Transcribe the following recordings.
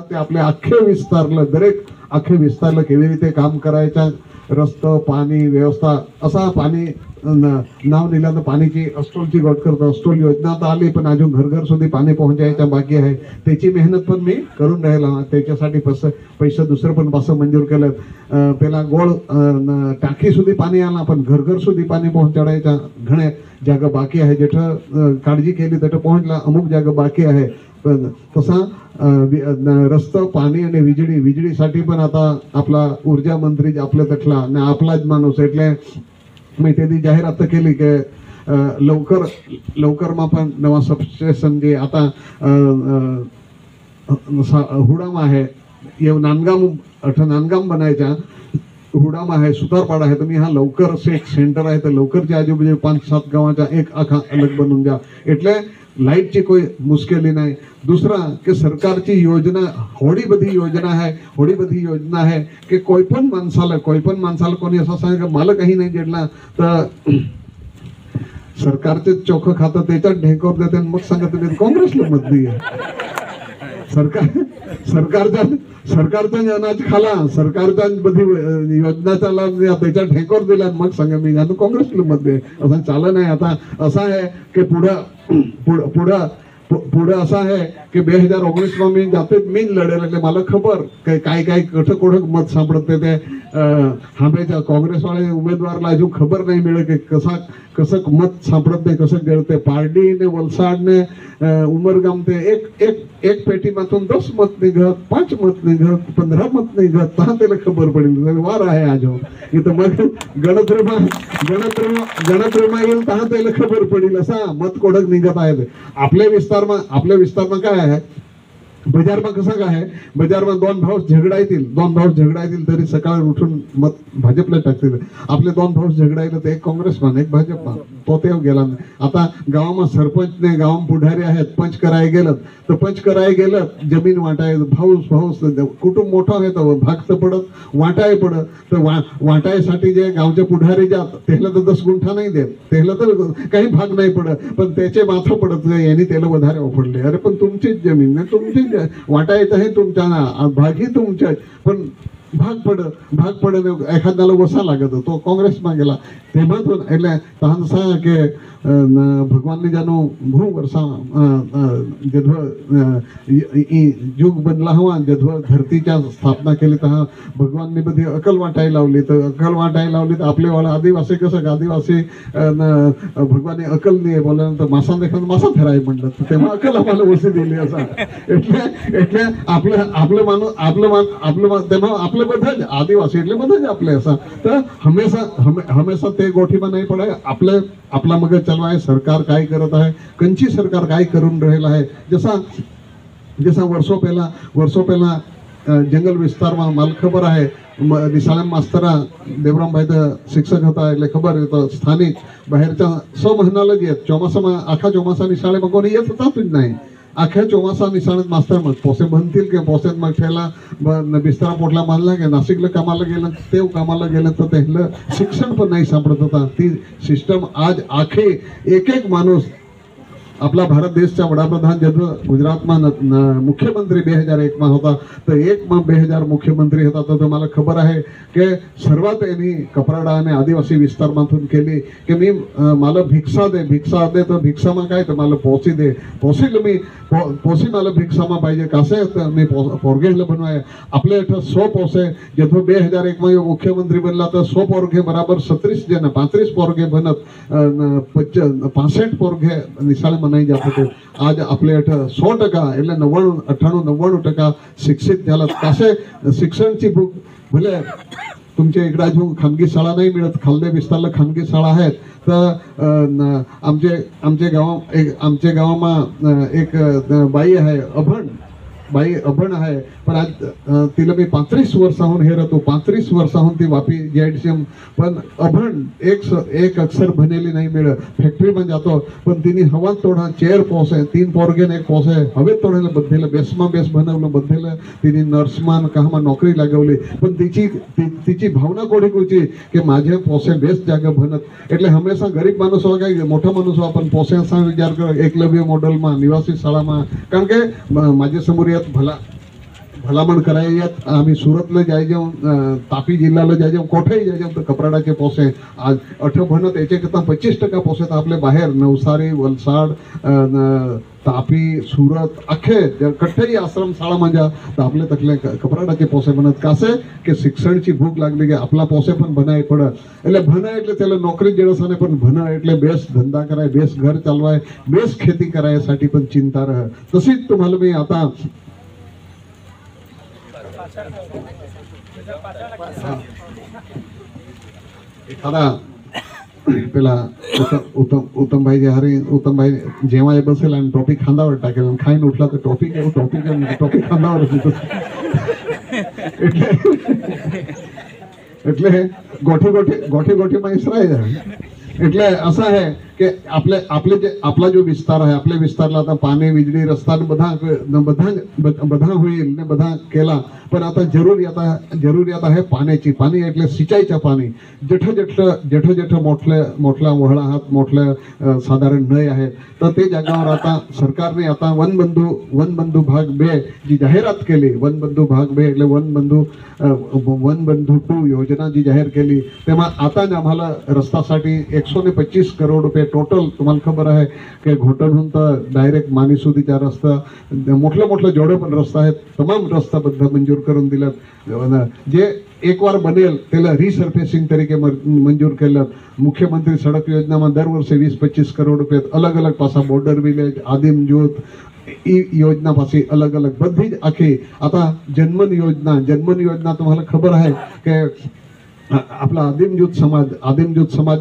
તે આપણે આખે વિસ્તારला દરેક આખે વિસ્તાरला કેવી રીતે કામ करायचा, रस्ता पाणी व्यवस्था असा पाणी नाव दिल्यानं पाणीची अस्टोलची गट करतो. अस्टोल योजना तर आली पण अजून घर घर सुधी पाणी पोहोचायचं बाकी आहे. त्याची मेहनत पण मी करून राहिला. त्याच्यासाठी पैसे दुसरं पण पास मंजूर केलं. पेला गोळ टाकी सुधी पाणी आला पण घर घर सुधी पाणी पोहोचायचा घणे जागा बाकी आहे. जेठं काळजी केली तेठं पोहोचला. अमुक जागा बाकी आहे. पण तसा रस्ता पाणी आणि वीजळीसाठी पण आता आपला ऊर्जा मंत्री आपल्या तटला आणि आपलाच माणूस એટલે मी त्याची जाहिरात केली की लवकर मा पण नवा सबस्टेशन जे आता हुडाम आहे नांदगाम बनायचा हुडाम आहे सुतारपाडा आहे. तुम्ही हा लवकर एक सेंटर आहे तर लवकरच्या आजूबाजू 5-7 गावाचा एक आखा अलग बनवून द्या. એટલે लाईटची कोई मुश्किली नाही. दूसरा कि सरकारची योजना होडी बधी योजना आहे की कोई पण माणसाला कोणी असं सांगे मला काही नाही जेडला तर सरकारचे चोखं खातं त्याच्यात ढेकर देते मग सांगत काँग्रेसला मत दिली. सरकारच्या अनाज खाला सरकारच्या बधी योजनाचा लाभ त्याच्या ढेकर दिला मग सांगा मी काँग्रेसला मत दे. असं चाललं नाही. आता असं आहे की पुढं असं आहे की 2019 मा मी जाते मी लढेल એટલે मला खबर काय कोठं मत सापडते ते हांबेच्या काँग्रेसवाले उमेदवारला अजून खबर नाही मिळे की कसं मत सापडत नाही कसं गेळते. पारडीने वलसाडने उमरगाम ते एक पेटीमातून 10 मत निघत 5 मत निघत 15 मत निघत तहा त्याला खबर पडेल वार आहे आज इथं मग गणतरीमा येईल तहा त्याला खबर पडेल असा मत कोडक निघत आहे. आपल्या विस्तारमा काय आहे बजारमा कसं काय आहे बजारमा दोन भाऊ झगडायतील तरी सकाळी उठून मत भाजपला टाकतील. आपले 2 भाऊ झगडायला तर एक काँग्रेसमान एक भाजपमान तो ते गेला. आता गावामा सरपंचने गावाम पुढारी आहेत पंच कराय गेलं जमीन वाटाय भाऊस कुटुंब मोठं आहे तर भाग तर पडत वाटाय पडत तर वाटायसाठी जे गावचे पुढारी जात त्याला तर 10 गुंठा नाही देत त्याला तर काही भाग नाही पडत पण त्याचे माथं पडत यांनी त्याला वधारे ओफडले. अरे पण तुमचीच जमीन नाही तुमची वाटायचं आहे तुमच्या भागी तुमच्या पण भाग पड एखाद्याला वसा लागत तो काँग्रेस मा गेला तेव्हा એટલે તહન કે ભગવાન ને જાનો ભૂ વર્ષા जधव युग बनला हवा जधव धरतीच्या स्थापना केली तहा भगवानने बधी अकल वाटाय लावली तर आपले वाला आदिवासी कसं आदिवासी भगवान अकल नाही बोलल्यानंतर मासा देखत मासा फेराय म्हणलं तेव्हा अकल आम्हाला वसी दिली असा. એટલે आपलं तेव्हा आपले બધા आदिवासी એટલે બધા જ आपले असा तर हमेशा ते गोठीમાં नाही पडाय. आपला मग चलवाय सरकार काय करत आहे कंची सरकार काय करून राहिला आहे. जसा वर्षो पहिला जंगल विस्तारमा मला खबर आहे निशाळा मास्तरा देवरामभाई शिक्षक होता એટલે खबर येतं स्थानिक बाहेरच्या 100 महिन्याला येत चोमासामा आखा चोमासा निशाळे मग कोणी येत होता नाही. आख्या चोमासा निशाणत मास्तर मग पोसे बनतील की पोसेत मग ठेला बिस्तारा पोटला मानला की नाशिकला कामाला गेलं ते कामाला गेलं तर त्याला शिक्षण पण नाही सापडत होता. ती सिस्टम आज आखे एक माणूस आपला भारत देशचा वडाप्रधान जब गुजरातमा मुख्यमंत्री 2001 मा होता तर 1 मा 2000 मुख्यमंत्री होता तर तुम्हाला खबर आहे की सर्वात यांनी कपराडा आणि आदिवासी विस्तारमातून केली की मी मला भिक्षा दे तर भिक्षामा काय तर मला पोसी मला भिक्षामा पाहिजे कसे मी पोरगेला बनवाय. आपले 100 पोसे जब 2001 मा मुख्यमंत्री बनला तर 100 पोरगे बराबर 35 पोरगे बनत 65 पोरगे निशाळे नाही जात होते. आज आपले 100% એટલે 98-99% शिक्षित झाला. कसे शिक्षणची बुक भले तुमच्या इकडे अजून खानगी शाळा नाही मिळत खालने विस्तारला खानगी शाळा आहेत तर आमच्या गावामा एक बाई आहे अभण आहे पण आज तिला मी 35 वर्षाहून हे राहतो 35 वर्षाहून ती वापी जेडसीएम पण अभण एक अक्षर बनेली नाही मिळत. फॅक्टरीमध्ये जातो पण तिने हवा तोडा चेअर पोसे 3 पोरगेन एक पोसे हवे तोडायला बदलेलं बेस बनवलं बदलेलं तिने नर्समान कामा नोकरी लागवली पण तिची भावना कोणी होती की माझे पोसे बेस जागा बनत એટલે हमेशा गरीब माणूस हो काय मोठा माणूस हो आपण पोसेचा विचार कर एकलव्य मॉडेलમાં निवासी शाळाમાં કારણ કે माझे समोर भला ભલામણ કરાઈ અમે સુરતને જાય જાઉં તાપી જિલ્લાને જાય જાઉં કોઠાઈ જાય જાઉં તો કપરાડાचे પોसे आज 8 ભણત याचे करता 25% पोसे तर आपले बाहेर नवसारी वलसाड तापी सुरत अखे कठ्ठेही आश्रम शाळा म्हणजे तर आपले तकले कपराडाचे पोसे बनत कासे કે શિક્ષણની ભૂખ લાગલી કે આપલા પોસે પણ બનાય પડે એટલે ભણાય એટલે તેલે નોકરી જેડસાને પણ ભણાય એટલે બેસ ધંધા कराय बेस घर चालवाय बेस खेती करायसाठी पण चिंता रह तशीच तुम्हाला मी आता एखादा પેલા ઉત્તમભાઈ જ્યારે ઉત્તમભાઈ જેવા એ બસેલા અને ટોપી ખાંદાવર ટાકેલા ખાઈને ઉઠલા તો ટોપી કેવું ટોપી ખાંદાવર એટલે એટલે गोठी गोठीમાં इसराय જાય એટલે असं आहे કે आपले जे आपला जो विस्तार आहे आपल्या विस्तारला आता पाणी वीजળી रस्ता બધા होईल ने બધા केला पण आता जरुरीयात आहे पाण्याची पाणी એટલે सिंचाईच्या पाणी जेठं मोठल्या वहळात मोठल्या साधारण नय आहेत तर ते जागावर आता सरकारने आता वनबंधू भाग 2 जी जाहिरात केली वनबंधू भाग 2 એટલે वनबंधू 2 योजना जी जाहीर केली तेव्हा आता आम्हाला रस्त्यासाठी 125 करोड रुपये टोटल तुम्हाला खबर आहे की घोटणहून तर डायरेक्ट मानिसुदीचा रस्ता मोठले जेवढे पण रस्ता आहेत तमाम रस्ता बद्ध मंजूर करून दिलेत जे एक बार बनेल त्याला रिसर्फेसिंग तरीके मंजूर केलं मुख्यमंत्री सड़क योजना में दर वर्षे 20-25 करोड़ रुपये अलग अलग पासा बॉर्डर विलेज आदिम जूथ योजना पासी अलग अलग बधी आखी आता जनमन योजना तुम्हाला खबर आहे की आपला आदिम जूथ समाज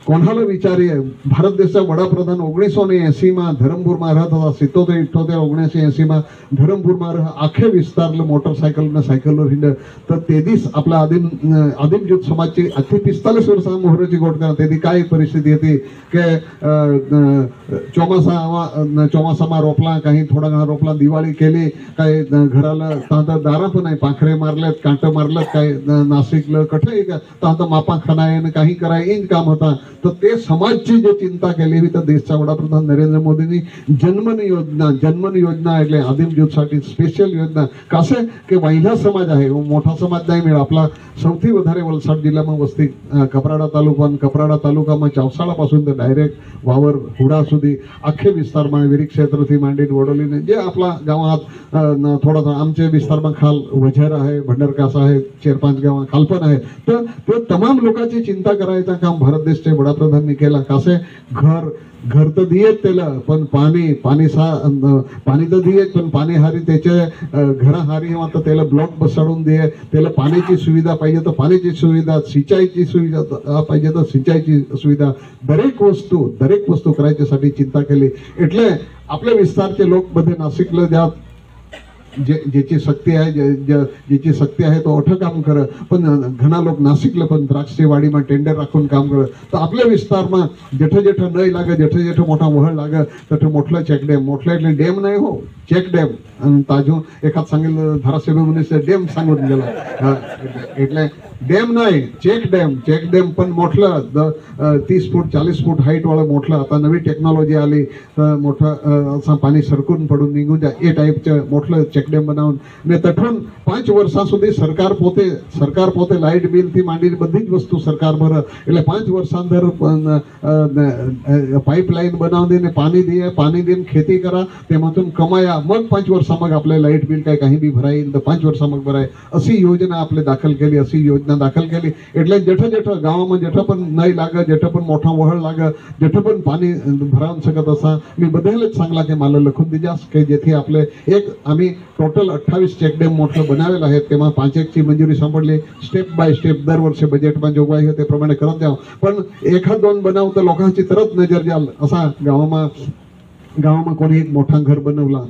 कोणाला विचारीए भारत देशचा वडाप्रधान 1980 માં ધરમપુરમાં रहता હતા 77 78 1980 માં ધરમપુરમાં આખે વિસ્તારले मोटरसायकल ને सायकलवर हिंड तर तेदीस आपला आदिम जूथ समाजची अति 45 वर्षा मोहरेची गोट करा तेदी काय परिस्थिती होती के ચોમાસામાં रोपला काही थोडा घणा रोपला दिवाळी केली काय घराला तांता दारा पण आहे पाखरे मारलेत कांट मारलेत काय नाशिकला कठे तांता मापा खनाय ने काही कराय इन काम होता तर ते समाजची जे चिंता केली होती तर देशचा वडाप्रधान नरेंद्र मोदींनी जन्मन योजना એટલે आदिम जूथसाठी स्पेशल योजना कासे કે महिला समाज आहे मोठा समाज नाही मिळ आपला સૌથી વધારે વલસાડ જિલ્લામાં વસ્તી કપરાડા તાલુકામાં ચાવસાળા પાसून तर डायरेक्ट वावर हुडा સુધી આખે વિસ્તારમાં વિરી ક્ષેત્રથી માંડી વડોલીને જે આપલા ગાवात थोडा आमचे विस्ताરમાં खाल वझर आहे भंडारकासा आहे 4-5 गावात खाल पण आहे तर ते तमाम लोकांची चिंता करायचं काम भारत देशचे वडाप्रधानांनी केला कासे घर तर दियेत त्याला पण पाणी तर दियेत पण पाणी हारी त्याच्या घरा हारी तर त्याला ब्लॉक बसवून दे त्याला पाण्याची सुविधा पाहिजे तर पाण्याची सुविधा सिंचाईची सुविधा पाहिजे तर सिंचाईची सुविधा दरेक वस्तू करायच्यासाठी चिंता केली એટલે आपल्या विस्तारचे लोक बधे नाशिकला ज्या ज्याची शक्ती आहे तो अठं काम कर पण घणा लोक नाशिकला पण द्राक्षे वाडीમાં टेंडर राखून काम कर तर आपल्या विस्ताરમાં जेठं नय लागे जेठं मोठा वहळ लागे तठं मोठला चेकडेम मोठला એટલે ડેમ नाही हो चेकडेम आणि ताजू एखाद सांगेल धाराशिव मुनीसे डेम सांगून गेला એટલે ડેમ नाही चेकडेम पण मोठलं 30 फूट 40 फूट हाईट वाला मोठलं आता नवी टेक्नॉलॉजी आली तर मोठं असं पाणी सरकून पडून निघून जाय ए टाईपचं मोठलं चेकडेम बनावून ने तठून 5 વર્ષા સુધી સરકાર પોતે લાઇટ બિલ થી માંડીને બધી જ વસ્તુ સરકાર ભરે એટલે 5 વર્ષાંધર પાઇપલાઇન બનાવી દે પાણી દઈને ખેતી करा તેમાંથી कमाया मग 5 વર્ષામાં आपले लाईट बिल काही बी भराईल तर 5 વર્ષામાં भराय अशी योजना आपले दाखल केली એટલે जेठं गावामध्ये जेठं पण नाही लागे जेठं पण मोठा वहळ लागे जेठं पण पाणी भरावून शकत असा मी बदलच सांगला की मला लखून दिजास की जेथे आपले एक आम्ही टोटल 28 चेकडेम मोठं बनावेल आहे तेव्हा 5 ची मंजुरी सापडली स्टेप बाय स्टेप दरवर्षी बजेटમાં जोगवाई होते प्रमाणे करत जाऊ पण एखाद दोन बनाव तर लोकांची तरत नजर जाल असा गावाમાં कोणी एक मोठा घर बनवला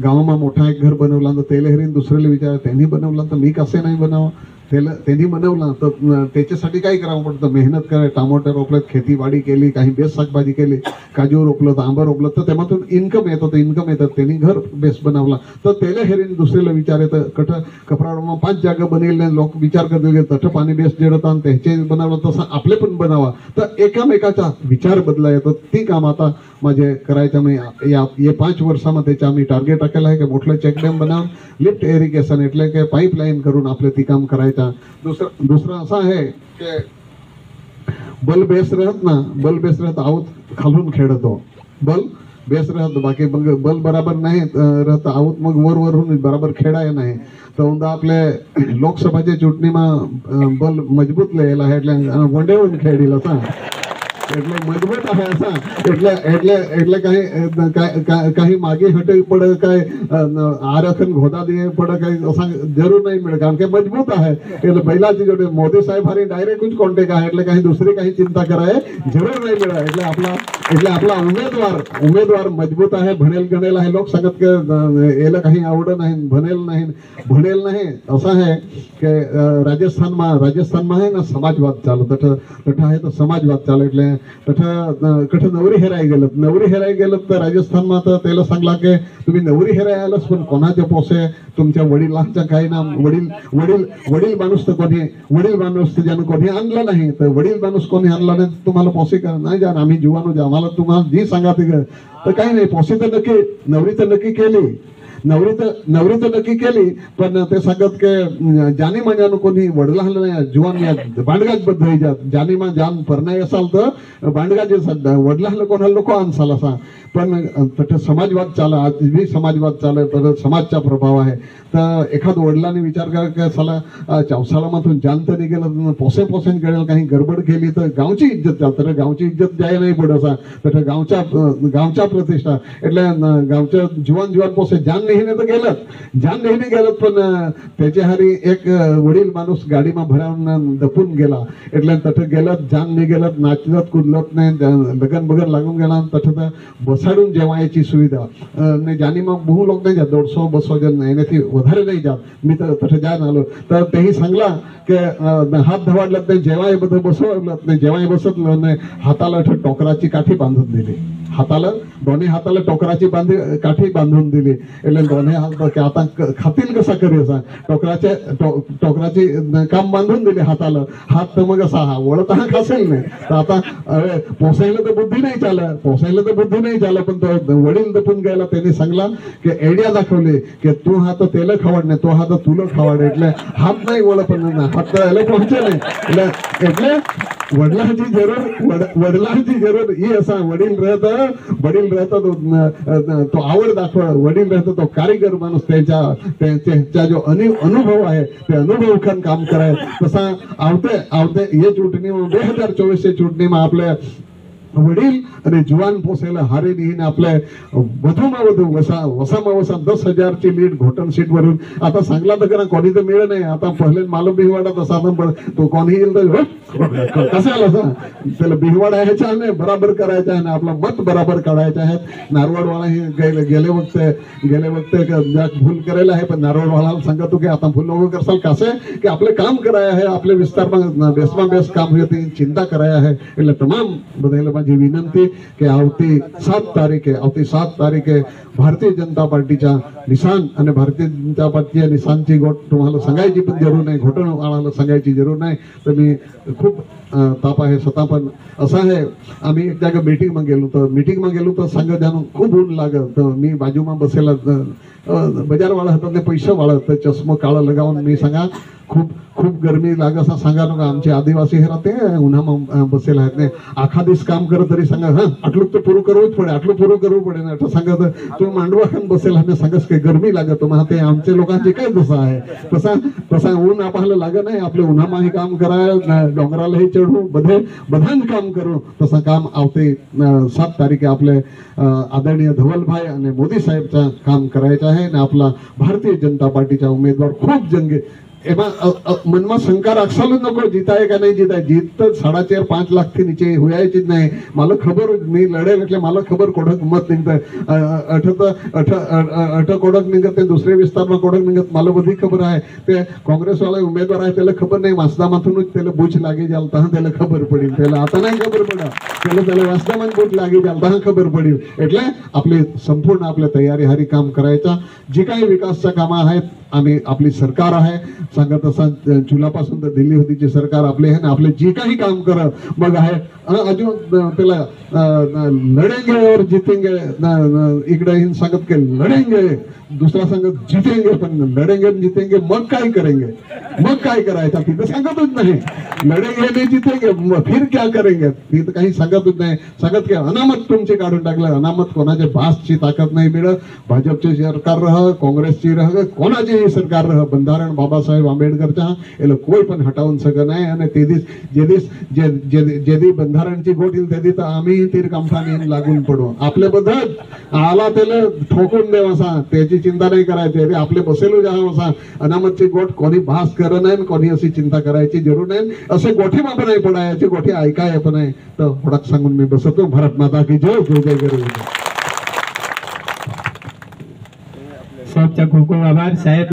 गावाમાં मोठा एक घर बनवला तर तेले हरीन दुसऱ्याला विचार त्यांनी बनवला तर मी कसे नाही बनावा त्यांनी बनवला तर त्याच्यासाठी काय करावं पडतं, मेहनत करायला, टमाटर रोपलं, खेतीवाडी केली, काही बेस शाकभाजी केली, काजू रोपलं, तर आंबा रोपलं, तर त्यामधून इन्कम येतं, त्यांनी घर बेस बनवला तर त्याला हेरीन दुसऱ्याला विचार येतं कठ कपडा 5 जागा बनेल नाही, लोक विचार करतील तठ पाणी बेस जडतात त्याचे बनवलं तसं आपले पण बनावा, तर एकामेकाचा विचार बदला येतो. ती काम आता माझे करायचं मी या 5 वर्षामध्ये त्याचा आम्ही टार्गेट टाकेलं आहे की मोठलं चेकडॅम बनावून लिफ्ट इरिगेशन એટલે કે पाईपलाईन करून आपले ती काम करायचा. दुसरं असं आहे की बल बेस राहत आऊत खालून खेळतो, बल बेस राहत बाकी मग बल बराबर नाही राहत आऊत मग वरून बराबर खेळाय नाही. तर उदा आपले लोकसभाच्या चूंटणीમાં बल मजबूत લેલા है એટલે વંડેવું ખેડીલા હતા એટલે મજબૂત आहे असा એટલે काही मागे हटे पड काय आरक्षण घोदा दे पड काही असा जरूर नाही मिळत कारण की मजबूत आहे એટલે बैलाची जोडे मोदी साहेब हारी डायरेक्ट જ कॉन्टेक्ट आहे એટલે काही दुसरी काही चिंता कराय जरूर नाही मिळत. એટલે आपला उमेदवार मजबूत आहे, भणेल गणेल आहे. लोक सांगत की याला काही आवड नाही, भणेल नाही असं आहे की राजस्थाનમાં आहे ना समाजवाद चालू तठ आहे तर समाजवाद चालू એટલે कठ नवरी हेराई गेलं तर राजस्थाનમાં तर त्याला सांगला की तुम्ही नवरी हेराय आलास पण कोणाचे पोसे तुमच्या वडिलांच्या काही ना वडील माणूस तर ज्यानं कोणी आणला नाही तर वडील माणूस कोणी आणला नाही तुम्हाला पोसे का नाही जा आम्ही जीवानो जा आम्हाला तुम्हाला जी सांगा ते तर काही नाही पोसे तर नक्की नवरी तर नक्की केली पण ते सांगत की जानी मान्यानं कोणी वडला नाही जुवान या भांडगाज बद्ध जानी मा जान परनाय असाल तर भांडगाज वडला कोणाला नको आणसाल असा पण तसं समाजवाद चालला आज बी समाजवाद चालला तर समाजचा प्रभाव आहे. तर एखाद वडिलांनी विचार करा की साला चौसाळामधून जान तर निघेल पोसेन गेलं काही गडबड केली तर गावची इज्जत चालतं गावची इज्जत जाय नाही पड असा तर गावच्या प्रतिष्ठा એટલે गावच्या जुवान पोसे जान नेहमी गेलं पण त्याच्या हारी एक वडील माणूस गाडीમાં भरावून दपून गेला એટલે तठ गेलं जान नाही गेलं नाचत कुदलत नाही लगन बगन लागून गेला तठ बसाडून जेवायची सुविधा ने जानीમાં બહુ लोक नाही जात 150-200 जण એનાથી વધારે નહીં જાત मी तर तठ जान आलो तर तेही सांगला કે हात ધવાડलत नाही जेवाय બધું बसवलत नाही जेवाय बसत नाही हाताला टोकराची काठी बांधून दिली दोन्ही हाताला टोकराची काठी बांधून दिली એટલે दोन्ही हात आता खातील कसा करी असा टोकराची काम बांधून दिली हाताला हात तर मग असा वळत हा खासेल नाही तर आता पोसायला तर बुद्धी नाही चाल पण तो वडील दपून गेला त्यांनी सांगला की आयडिया दाखवली की तू हात तेल खावाड नाही तो हात तुला खावाड એટલે हात नाही वळ पण हात याला पोहोचे नाही એટલે वडिलांची जरूर ही असा वडील राहता तो आवड दाखवा वडील राहता तो कारीगर माणूस त्याच्या जो अनुभव आहे ते अनुभव खान काम कराय तसा आवते ये चूंटणीમાં 2024 चूंटणीમાં आपले वडील અને જુવાન પોસેલા હારી નીને आपले વધુમાં વધુ વસામાં વસા 10,000 ची लीड घोटन सीट वरून आता सांगला तर करा कोणी तर मिळे नाही आता पहिले मालूम बिहवाडा तसा पण तो कोणी येईल तर कसं आला सा त्याला बिहवाडा ह्याच्या नाही बराबर करायचा आहे ना आपला मत बराबर काढायचा आहे. नारवाडवाला हे गेले वक्ते भूल करायला आहे पण नारवाडवाला सांगतो की आता भूल नको करसाल कसे की आपले काम कराय आहे आपले विस्तारमा बेस काम होती चिंता कराय आहे એટલે તમામ બધાને माझी विनंती की आवती 7 तारीखे भारतीय जनता पार्टीच्या निशान आणि भारतीय जनता पार्टीच्या निशानची गोट तुम्हाला सांगायची पण जरूर नाही घोटणवाळाला सांगायची जरूर नाही. तर मी खूप ताप आहे स्वतः पण असं आहे आम्ही एक जागा मीटिंगમાં गेलो तर सांगत जाणून खूप ऊन लागत तर मी बाजूમાં बसेला बजारवाळा होता ते पैसे वाळत तर चष्मा काळा लगावून मी सांगा खूप गरमी लाग असं सांगा नका आमचे आदिवासी हे राहते उन्हाમાં बसेल आहेत ने आखा दिवस काम करत तरी सांगा आटલું તો પૂરું કરવું પડે ને એટલે सांगत तू मांडवा खान बसेल आहे सांगस की गरमी लागत मग ते आमचे लोकांचे काय जसं आहे तसा ऊन आपल्याला लागत नाही आपले उन्हामाही काम करायला डोंगरालाही चढू बधान काम करू तसं काम आवते 7 तारीखे आपले आदरणीय धवलभाई आणि मोदी साहेबचं काम करायचं आहे आणि आपला भारतीय जनता पार्टीचा उमेदवार खूप એમાં મનમાં શંકા રાખવાનું જ नको જીતાય કે નહીં જીતાય. જીત તો 4.5 લાખ થી નીચે હોયાય જ નહીં. मला ખબર मी लढेल એટલે मला ખબર कोडक मत निघतंय. अठ कोडक निघत ते दुसरे विस्तारमा कोडक निघत मला बधी खबर आहे. ते काँग्रेसवाला उमेदवार आहे त्याला खबर नाही वासदामाथूनच त्याला बूच लागी जालता त्याला खबर पडेल. त्याला आता नाही खबर पडा त्याला वासदामान बूच लागी जालता खबर पडेल. એટલે आपली संपूर्ण आपल्या तयारी हारी काम करायचा. जे काही विकासच्या कामं आहेत आम्ही आपली सरकार आहे सांगत असा चुलापासून तर दिल्ली होतीची सरकार आपले आहे ना आपले जे काही काम कर मग आहे अजून पेला लढेंगे और जीतेंगे इकडे सांगत के लढेंगे दुसरा सांगत जीतेंगे पण लढेंगे जीतेंगे मग काय करेंगे मग काय करायचं तिथं सांगतच नाही. लढेंगे नाही जीतेंगे फिर क्या करेंगे तिथं काही सांगतच नाही. सांगत की अनामत तुमचे काढून टाकलं. अनामत कोणाच्या बासची ताकद नाही मिळत. भाजपचे सरकार रह काँग्रेसची रह कोणाचेही सरकार रह બંધારણ બાબાસાહેબ આંબેડકરच्या એટલે કોઈ પણ હટાવून શકે नाही. અને તે દિવસ જે દી બંધારણची गोट येईल त्या दिवशी आम्ही तीर कंपनी लागून पडू. आपले बदल आला त्याला ठोकून देवासा त्याची चिंता नाही करायची. आपले बसेलो जावा अनामतची गोट कोणी भास कर नाही कोणी अशी चिंता करायची जरूर नाही. असे गोठी माप नाही पडायची गोठी ऐकाय पण नाही. तर थोडाक सांगून मी बसतो. भारत माता की जय जय जय करू. साहेबचा खूप खूप आभार साहेब.